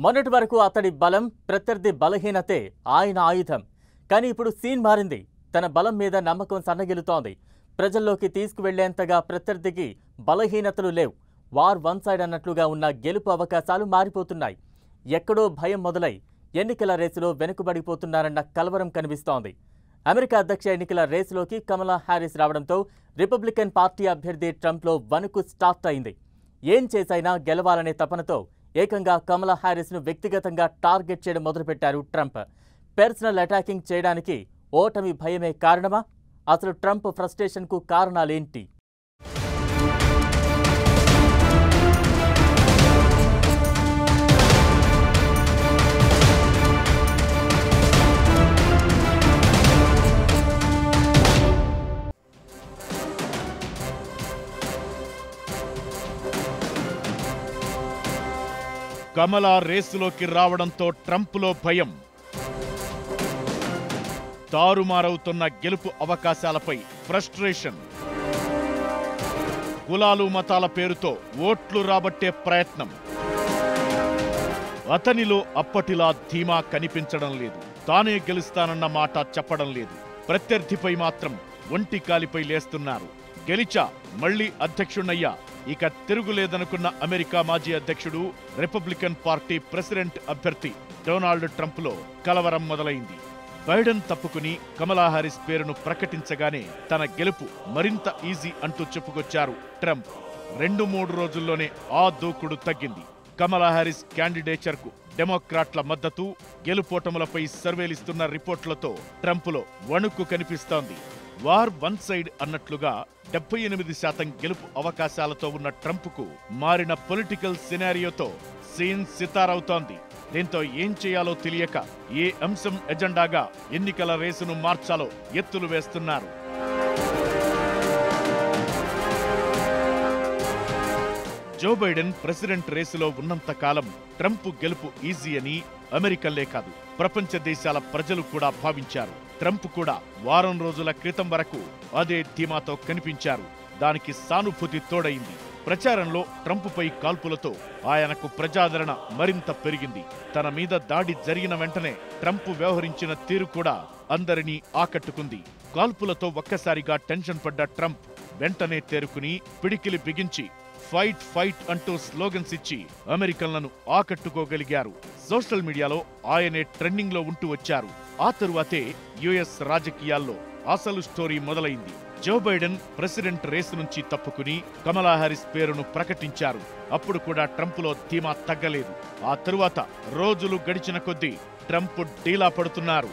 మొన్నటి వరకు అతడి బలం ప్రత్యర్థి బలహీనతే ఆయన ఆయుధం. కానీ ఇప్పుడు సీన్ మారింది. తన బలం మీద నమ్మకం సన్నగిలుతోంది. ప్రజల్లోకి తీసుకువెళ్లేంతగా ప్రత్యర్థికి బలహీనతలు లేవు. వార్ వన్ సైడ్ అన్నట్లుగా ఉన్న గెలుపు అవకాశాలు మారిపోతున్నాయి. ఎక్కడో భయం మొదలై ఎన్నికల రేసులో వెనుకబడిపోతున్నారన్న కలవరం కనిపిస్తోంది. అమెరికా అధ్యక్ష ఎన్నికల రేసులోకి కమలా హ్యారిస్ రావడంతో రిపబ్లికన్ పార్టీ అభ్యర్థి ట్రంప్లో వణుకు స్టార్ట్ అయింది. ఏం చేసైనా గెలవాలనే తపనతో ఏకంగా కమలా హ్యారిస్ను వ్యక్తిగతంగా టార్గెట్ చేయడం మొదలుపెట్టారు ట్రంప్. పర్సనల్ అటాకింగ్ చేయడానికి ఓటమి భయమే కారణమా? అసలు ట్రంప్ ఫ్రస్ట్రేషన్కు కారణాలేంటి? కమలా రేసులోకి రావడంతో ట్రంప్లో భయం. తారుమారవుతున్న గెలుపు అవకాశాలపై ఫ్రస్ట్రేషన్. కులాలు మతాల పేరుతో ఓట్లు రాబట్టే ప్రయత్నం. అతనిలో అప్పటిలా ధీమా కనిపించడం లేదు. తానే గెలుస్తానన్న మాట చెప్పడం లేదు. ప్రత్యర్థిపై మాత్రం ఒంటి కాలిపై లేస్తున్నారు. గెలిచా, మళ్లీ అధ్యక్షుణ్ణయ్యా, ఇక తిరుగులేదనుకున్న అమెరికా మాజీ అధ్యక్షుడు, రిపబ్లికన్ పార్టీ ప్రెసిడెంట్ అభ్యర్థి డొనాల్డ్ ట్రంప్లో కలవరం మొదలైంది. బైడెన్ తప్పుకుని కమలా హారిస్ పేరును ప్రకటించగానే తన గెలుపు మరింత ఈజీ అంటూ చెప్పుకొచ్చారు ట్రంప్. 2-3 రోజుల్లోనే ఆ దూకుడు తగ్గింది. కమలా హారిస్ క్యాండిడేచర్కు డెమోక్రాట్ల మద్దతు, గెలుపోటములపై సర్వేలిస్తున్న రిపోర్టులతో ట్రంప్లో వణుకు కనిపిస్తోంది. వార్ వన్ సైడ్ అన్నట్లుగా 78% గెలుపు అవకాశాలతో ఉన్న ట్రంప్కు మారిన పొలిటికల్ సినారియోతో సీన్ సితారవుతోంది. దీంతో ఏం చేయాలో తెలియక ఏ అంశం ఎజెండాగా ఎన్నికల రేసును మార్చాలో ఎత్తులు వేస్తున్నారు. జో బైడెన్ ప్రెసిడెంట్ రేసులో ఉన్నంత కాలం ట్రంప్ గెలుపు ఈజీ అని అమెరికన్లే కాదు, ప్రపంచ దేశాల ప్రజలు కూడా భావించారు. ట్రంప్ కూడా వారం రోజుల క్రితం వరకు అదే ధీమాతో కనిపించారు. దానికి సానుభూతి తోడైంది. ప్రచారంలో ట్రంప్పై కాల్పులతో ఆయనకు ప్రజాదరణ మరింత పెరిగింది. తన మీద దాడి జరిగిన వెంటనే ట్రంప్ వ్యవహరించిన తీరు కూడా అందరినీ ఆకట్టుకుంది. కాల్పులతో ఒక్కసారిగా టెన్షన్ పడ్డ ట్రంప్ వెంటనే తేరుకుని పిడికిలి బిగించి ఫైట్ ఫైట్ అంటూ స్లోగన్స్ ఇచ్చి అమెరికన్లను ఆకట్టుకోగలిగారు. సోషల్ మీడియాలో ఆయనే ట్రెండింగ్ లో ఉంటూ వచ్చారు. ఆ తరువాతే యుఎస్ రాజకీయాల్లో అసలు స్టోరీ మొదలైంది. జో బైడెన్ ప్రెసిడెంట్ రేసు నుంచి తప్పుకుని కమలా హారిస్ పేరును ప్రకటించారు. అప్పుడు కూడా ట్రంప్లో ధీమా తగ్గలేదు. ఆ తరువాత రోజులు గడిచిన కొద్దీ ట్రంప్ డీలా పడుతున్నారు.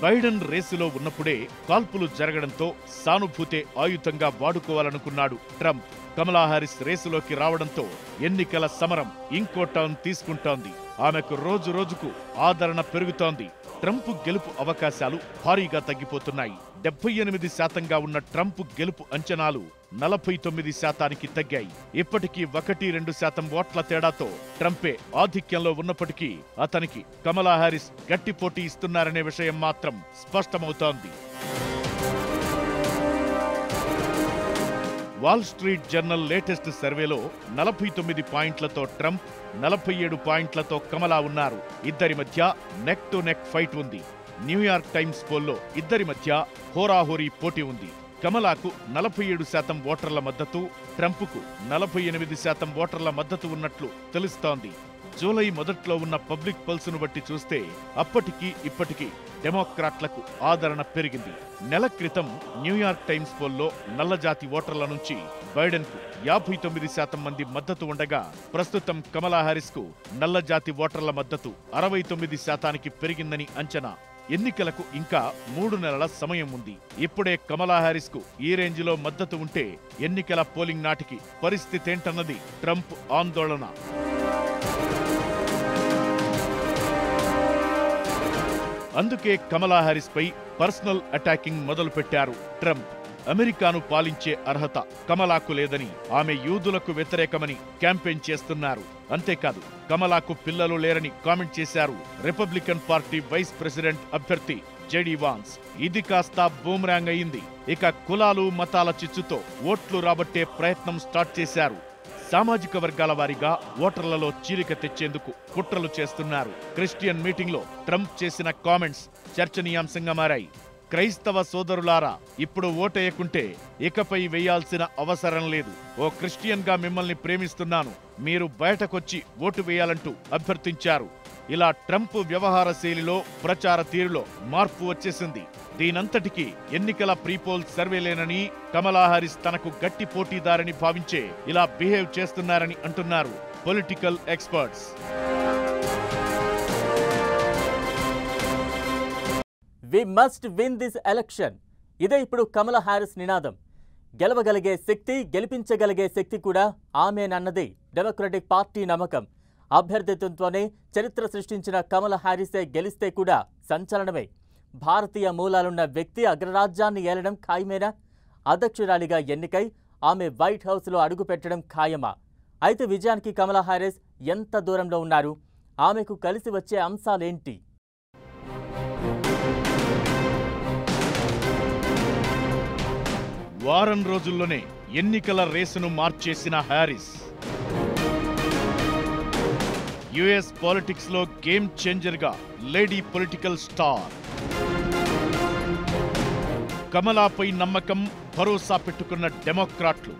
బైడెన్ రేసులో ఉన్నప్పుడే కాల్పులు జరగడంతో సానుభూతే ఆయుధంగా వాడుకోవాలనుకున్నాడు ట్రంప్. కమలా హారిస్ రేసులోకి రావడంతో ఎన్నికల సమరం ఇంకో టర్న్ తీసుకుంటోంది. ఆమెకు రోజు రోజుకు ఆదరణ పెరుగుతోంది. ట్రంప్ గెలుపు అవకాశాలు భారీగా తగ్గిపోతున్నాయి. 78% ఉన్న ట్రంప్ గెలుపు అంచనాలు 49% తగ్గాయి. ఇప్పటికీ 1-2% ఓట్ల తేడాతో ట్రంపే ఆధిక్యంలో ఉన్నప్పటికీ అతనికి కమలా హారిస్ గట్టి పోటీ ఇస్తున్నారనే విషయం మాత్రం స్పష్టమవుతోంది. వాల్ స్ట్రీట్ జర్నల్ లేటెస్ట్ సర్వేలో 49 పాయింట్లతో ట్రంప్, 47 పాయింట్లతో కమలా ఉన్నారు. ఇద్దరి మధ్య నెక్ టు నెక్ ఫైట్ ఉంది. న్యూయార్క్ టైమ్స్ పోల్లో ఇద్దరి మధ్య హోరాహోరీ పోటీ ఉంది. కమలాకు 47% ఓటర్ల మద్దతు, ట్రంప్కు 48% ఓటర్ల మద్దతు ఉన్నట్లు తెలుస్తోంది. జూలై మొదట్లో ఉన్న పబ్లిక్ పల్స్ను బట్టి చూస్తే అప్పటికీ ఇప్పటికీ డెమోక్రాట్లకు ఆదరణ పెరిగింది. నెల క్రితం న్యూయార్క్ టైమ్స్ పోల్లో నల్లజాతి ఓటర్ల నుంచి బైడెన్కు 59% మంది మద్దతు ఉండగా ప్రస్తుతం కమలా హారిస్కు నల్లజాతి ఓటర్ల మద్దతు 69%కి పెరిగిందని అంచనా. ఎన్నికలకు ఇంకా 3 నెలల సమయం ఉంది. ఇప్పుడే కమలా హారిస్కు ఈ రేంజ్లో మద్దతు ఉంటే ఎన్నికల పోలింగ్ నాటికి పరిస్థితేంటన్నది ట్రంప్ ఆందోళన. అందుకే కమలా హారిస్ పై పర్సనల్ అటాకింగ్ మొదలుపెట్టారు ట్రంప్. అమెరికాను పాలించే అర్హత కమలాకు లేదని, ఆమె యూదులకు వ్యతిరేకమని క్యాంపెయిన్ చేస్తున్నారు. అంతేకాదు, కమలాకు పిల్లలు లేరని కామెంట్ చేశారు రిపబ్లికన్ పార్టీ వైస్ ప్రెసిడెంట్ అభ్యర్థి జెడి వాన్స్. ఇది కాస్త బూమరాంగ్ అయింది. ఇక కులాలు మతాల చిచ్చుతో ఓట్లు రాబట్టే ప్రయత్నం స్టార్ట్ చేశారు. సామాజిక వర్గాల వారీగా ఓటర్లలో చీలిక తెచ్చేందుకు కుట్రలు చేస్తున్నారు. క్రిస్టియన్ మీటింగ్లో ట్రంప్ చేసిన కామెంట్స్ చర్చనీయాంశంగా మారాయి. క్రైస్తవ సోదరులారా, ఇప్పుడు ఓటేయకుంటే ఇకపై వేయాల్సిన అవసరం లేదు. ఓ క్రిస్టియన్గా మిమ్మల్ని ప్రేమిస్తున్నాను, మీరు బయటకొచ్చి ఓటు వేయాలంటూ అభ్యర్థించారు. ఇలా ట్రంప్ వ్యవహార శైలిలో, ప్రచార తీరులో మార్పు వచ్చేసింది. దీనంతటికీ ఎన్నికల ప్రీపోల్ సర్వేలేనని, కమలా హారిస్ తనకు గట్టి పోటీదారని భావించే ఇలా బిహేవ్ చేస్తున్నారని అంటున్నారు political experts. We must win this election. ఇదే ఇప్పుడు కమలా హారిస్ నినాదం. గెలవగలిగే శక్తి, గెలిపించగలిగే శక్తి కూడా ఆమెనన్నది డెమోక్రటిక్ పార్టీ నమ్మకం. అభ్యర్థిత్వంతోనే చరిత్ర సృష్టించిన కమలా హారిసే గెలిస్తే కూడా సంచలనమే. భారతీయ మూలాలున్న వ్యక్తి అగ్రరాజ్యాన్ని ఏలడం ఖాయమేనా? అధ్యక్షురాలిగా ఎన్నికై ఆమె వైట్ హౌస్లో అడుగుపెట్టడం ఖాయమా? అయితే విజయానికి కమలా హారిస్ ఎంత దూరంలో ఉన్నారు? ఆమెకు కలిసి వచ్చే అంశాలేంటి? వారం రోజుల్లోనే ఎన్నికల రేసును మార్చేసిన హారిస్ యుఎస్ పాలిటిక్స్ లో గేమ్ చేంజర్ గా లేడీ పొలిటికల్ స్టార్. కమలాపై నమ్మకం, భరోసా పెట్టుకున్న డెమోక్రాట్లు.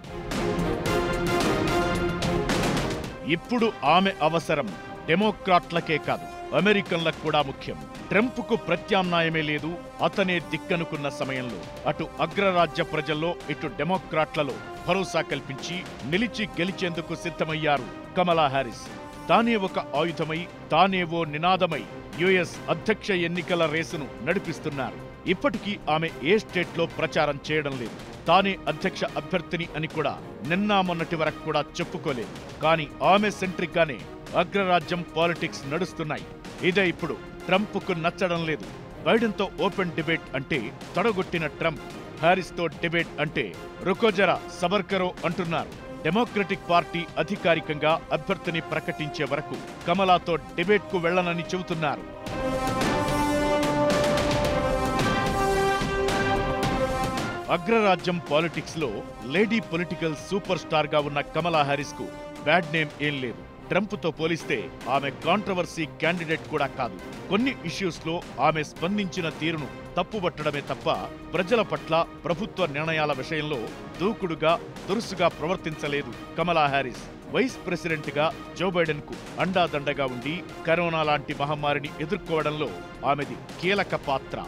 ఇప్పుడు ఆమె అవసరం డెమోక్రాట్లకే కాదు, అమెరికన్లకు కూడా ముఖ్యం. ట్రంప్కు ప్రత్యామ్నాయమే లేదు, అతనే దిక్కనుకున్న సమయంలో అటు అగ్రరాజ్య ప్రజల్లో ఇటు డెమోక్రాట్లలో భరోసా కల్పించి నిలిచి గెలిచేందుకు సిద్ధమయ్యారు కమలా హారిస్. తానే ఒక ఆయుధమై, తానే ఓ నినాదమై యుఎస్ అధ్యక్ష ఎన్నికల రేసును నడిపిస్తున్నారు. ఇప్పటికీ ఆమె ఏ స్టేట్లో ప్రచారం చేయడం లేదు. తానే అధ్యక్ష అభ్యర్థిని అని కూడా నిన్న మొన్నటి వరకు కూడా చెప్పుకోలేదు. కానీ ఆమె సెంట్రిక్ గానే అగ్రరాజ్యం పాలిటిక్స్ నడుస్తున్నాయి. ఇదే ఇప్పుడు ట్రంప్కు నచ్చడం లేదు. బైడెన్తో ఓపెన్ డిబేట్ అంటే తొడగొట్టిన ట్రంప్, హారిస్తో డిబేట్ అంటే రుకోజరా సబర్కరో అంటున్నారు. డెమోక్రటిక్ పార్టీ అధికారికంగా అభ్యర్థిని ప్రకటించే వరకు కమలాతో డిబేట్కు వెళ్లనని చెబుతున్నారు. అగ్రరాజ్యం పాలిటిక్స్ లో లేడీ పొలిటికల్ సూపర్ స్టార్ గా ఉన్న కమలా హారిస్ కు బ్యాడ్ నేమ్ ఏం లేదు. ట్రంప్ తో పోలిస్తే ఆమె కాంట్రవర్సీ క్యాండిడేట్ కూడా కాదు. కొన్ని ఇష్యూస్ లో ఆమె స్పందించిన తీరును తప్పుబట్టడమే తప్ప ప్రజల పట్ల ప్రభుత్వ నిర్ణయాల విషయంలో దూకుడుగా, దురుసుగా ప్రవర్తించలేదు కమలా హారిస్. వైస్ ప్రెసిడెంట్ గా జో బైడెన్ కు అండాదండగా ఉండి కరోనా లాంటి మహమ్మారిని ఎదుర్కోవడంలో ఆమెది కీలక పాత్ర.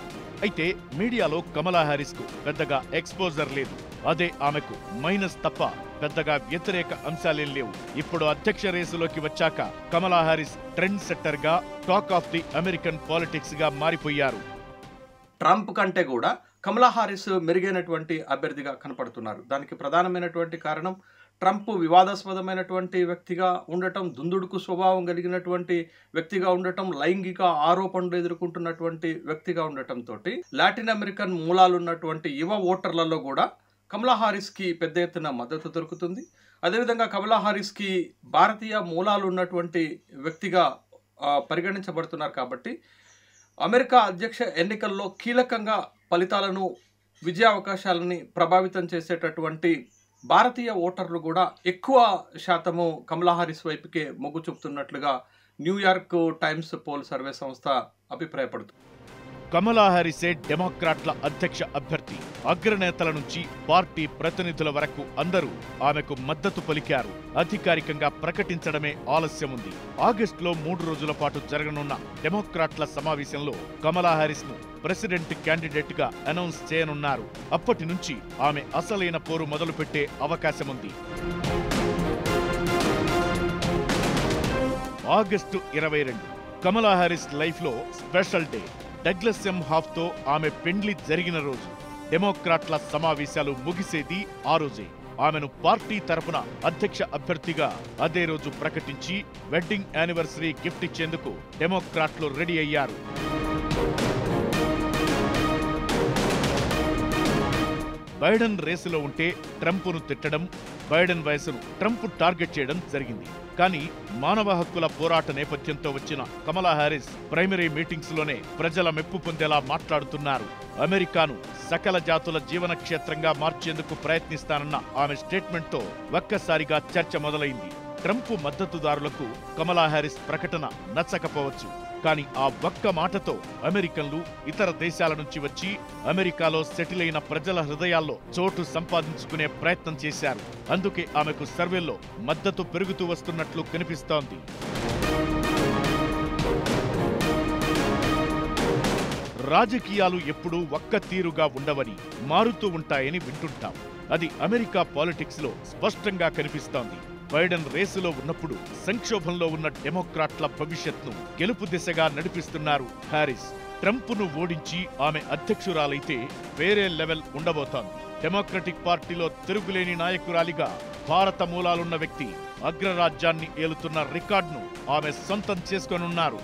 అయితే మీడియాలో కమలా హారిస్ కు పెద్దగా ఎక్స్పోజర్ లేదు. అదే ఆమెకు మైనస్ తప్ప పెద్దగా వ్యతిరేక అంశాలేం లేవు. ఇప్పుడు అధ్యక్ష రేసులోకి వచ్చాక కమలా హారిస్ ట్రెండ్ సెట్టర్ గా, talk of the American politics గా మారిపోయారు. ట్రంప్ కంటే కూడా కమలా హారిస్ మెరుగైనటువంటి అభ్యర్థిగా కనపడుతున్నారు. దానికి ప్రధానమైనటువంటి కారణం ట్రంప్ వివాదాస్పదమైనటువంటి వ్యక్తిగా ఉండటం, దుందుడుకు స్వభావం కలిగినటువంటి వ్యక్తిగా ఉండటం, లైంగిక ఆరోపణలు ఎదుర్కొంటున్నటువంటి వ్యక్తిగా ఉండటంతో లాటిన్ అమెరికన్ మూలాలు ఉన్నటువంటి యువ ఓటర్లలో కూడా కమలా హారిస్కి పెద్ద ఎత్తున మద్దతు దొరుకుతుంది. అదేవిధంగా కమలా హారిస్కి భారతీయ మూలాలు ఉన్నటువంటి వ్యక్తిగా పరిగణించబడుతున్నారు. కాబట్టి అమెరికా అధ్యక్ష ఎన్నికల్లో కీలకంగా ఫలితాలను, విజయ అవకాశాలని ప్రభావితం చేసేటటువంటి భారతీయ ఓటర్లు కూడా ఎక్కువ శాతము కమలా హారిస్ వైపుకే మొగ్గు చూపుతున్నట్లుగా న్యూయార్క్ టైమ్స్ పోల్ సర్వే సంస్థ అభిప్రాయపడుతుంది. కమలా హారిసే డెమోక్రాట్ల అధ్యక్ష అభ్యర్థి. అగ్రనేతల నుంచి పార్టీ ప్రతినిధుల వరకు అందరూ ఆమెకు మద్దతు పలికారు. అధికారికంగా ప్రకటించడమే ఆలస్యముంది. ఆగస్టులో 3 రోజుల పాటు జరగనున్న డెమోక్రాట్ల సమావేశంలో కమలా హారిస్ ను ప్రెసిడెంట్ క్యాండిడేట్ గా అనౌన్స్ చేయనున్నారు. అప్పటి నుంచి ఆమె అసలైన పోరు మొదలుపెట్టే అవకాశముంది. ఆగస్టు 22 కమలా హారిస్ లైఫ్ లో స్పెషల్ డే. డగ్లస్ ఎం హాఫ్ తో ఆమె పెండ్లి జరిగిన రోజు. డెమోక్రాట్ల సమావేశాలు ముగిసేది ఆ రోజే. ఆమెను పార్టీ తరపున అధ్యక్ష అభ్యర్థిగా అదే రోజు ప్రకటించి వెడ్డింగ్ యానివర్సరీ గిఫ్ట్ ఇచ్చేందుకు డెమోక్రాట్లు రెడీ అయ్యారు. బైడెన్ రేసులో ఉంటే ట్రంప్ను తిట్టడం, బైడెన్ వయసును ట్రంప్ టార్గెట్ చేయడం జరిగింది. కానీ మానవ హక్కుల పోరాట నేపథ్యంతో వచ్చిన కమలా హ్యారిస్ ప్రైమరీ మీటింగ్స్ లోనే ప్రజల మెప్పు పొందేలా మాట్లాడుతున్నారు. అమెరికాను సకల జాతుల జీవన క్షేత్రంగా మార్చేందుకు ప్రయత్నిస్తానన్న ఆమె స్టేట్మెంట్తో ఒక్కసారిగా చర్చ మొదలైంది. ట్రంప్ మద్దతుదారులకు కమలా హ్యారిస్ ప్రకటన నచ్చకపోవచ్చు. కానీ ఆ ఒక్క మాటతో అమెరికన్లు ఇతర దేశాల నుంచి వచ్చి అమెరికాలో సెటిల్ అయిన ప్రజల హృదయాల్లో చోటు సంపాదించుకునే ప్రయత్నం చేశారు. అందుకే ఆమెకు సర్వేల్లో మద్దతు పెరుగుతూ వస్తున్నట్లు కనిపిస్తోంది. రాజకీయాలు ఎప్పుడూ ఒక్క తీరుగా ఉండవని, మారుతూ ఉంటాయని వింటుంటాం. అది అమెరికా పాలిటిక్స్ లో స్పష్టంగా కనిపిస్తోంది. బైడెన్ రేసులో ఉన్నప్పుడు సంక్షోభంలో ఉన్న డెమోక్రాట్ల భవిష్యత్ను గెలుపు దిశగా నడిపిస్తున్నారు హ్యారిస్. ట్రంప్ను ఓడించి ఆమె అధ్యక్షురాలైతే వేరే లెవెల్ ఉండబోతోంది. డెమోక్రటిక్ పార్టీలో తిరుగులేని నాయకురాలిగా భారత మూలాలున్న వ్యక్తి అగ్రరాజ్యాన్ని ఏలుతున్న రికార్డును ఆమె సొంతం చేసుకోనున్నారు.